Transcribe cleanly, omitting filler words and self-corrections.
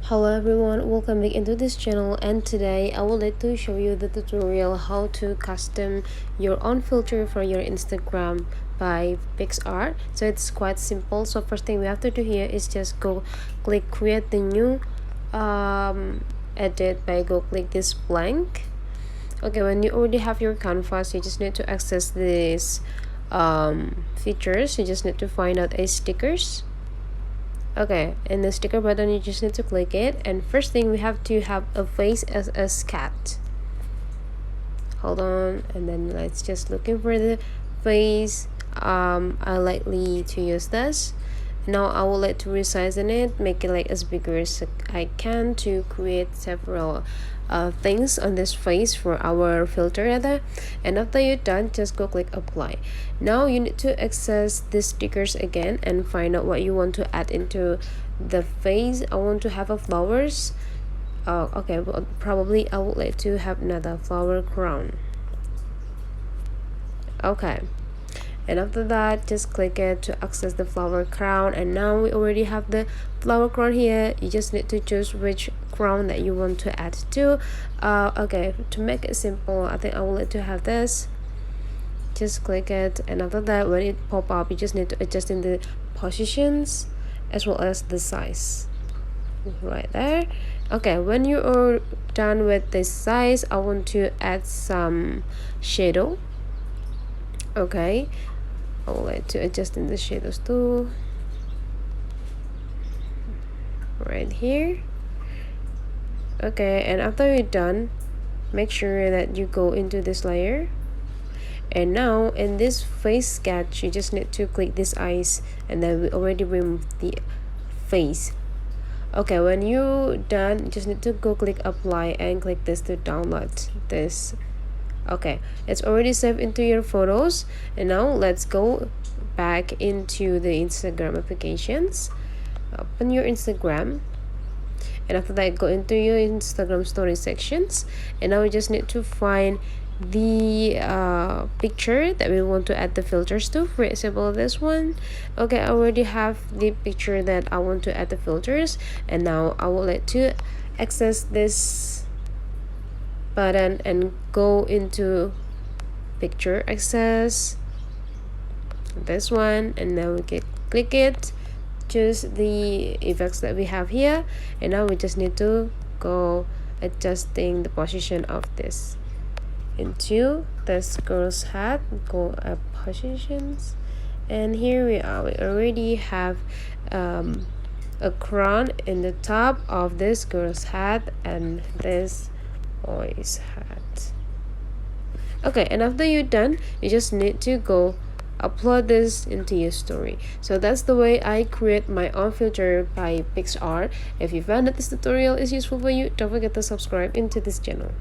Hello everyone, welcome back into this channel, and today I would like to show you the tutorial how to custom your own filter for your Instagram by PicsArt. So it's quite simple. So first thing we have to do here is just go click create the new edit by go click this blank. Okay, when you already have your canvas, you just need to access these features. You just need to find out a stickers. Okay, in the sticker button you just need to click it, and first thing we have to have a face as a cat. Hold on, and then let's just looking for the face. I likely to use this. Now I would like to resize in it, make it like as bigger as I can to create several things on this face for our filter rather. And after you're done, just go click apply. Now you need to access the stickers again and find out what you want to add into the face. I want to have a flowers. Okay, well, probably I would like to have another flower crown. Okay, and after that just click it to access the flower crown, and now we already have the flower crown here. You just need to choose which crown that you want to add to. Okay, to make it simple, I think I would like to have this. Just click it, and after that when it pop up, you just need to adjust in the positions as well as the size right there. Okay, when you are done with this size, I want to add some shadow. Okay, I would like to adjust in the shadows too, right here. Okay, and after you're done, make sure that you go into this layer, and now in this face sketch you just need to click this eyes, and then we already removed the face. Okay, when you're done, you just need to go click apply and click this to download this. Okay, it's already saved into your photos, and now let's go back into the Instagram applications. Open your Instagram, and after that go into your Instagram story sections, and now we just need to find the picture that we want to add the filters to. For example, this one. Okay, I already have the picture that I want to add the filters, and now I would like to access this button and go into picture access, this one, and then we can click it, choose the effects that we have here, and now we just need to go adjusting the position of this into this girl's hat. Go up positions, and here we are. We already have a crown in the top of this girl's hat and this boy's hat. Okay, and after you're done, you just need to go upload this into your story. So that's the way I create my own filter by PicsArt. If you found that this tutorial is useful for you, don't forget to subscribe into this channel.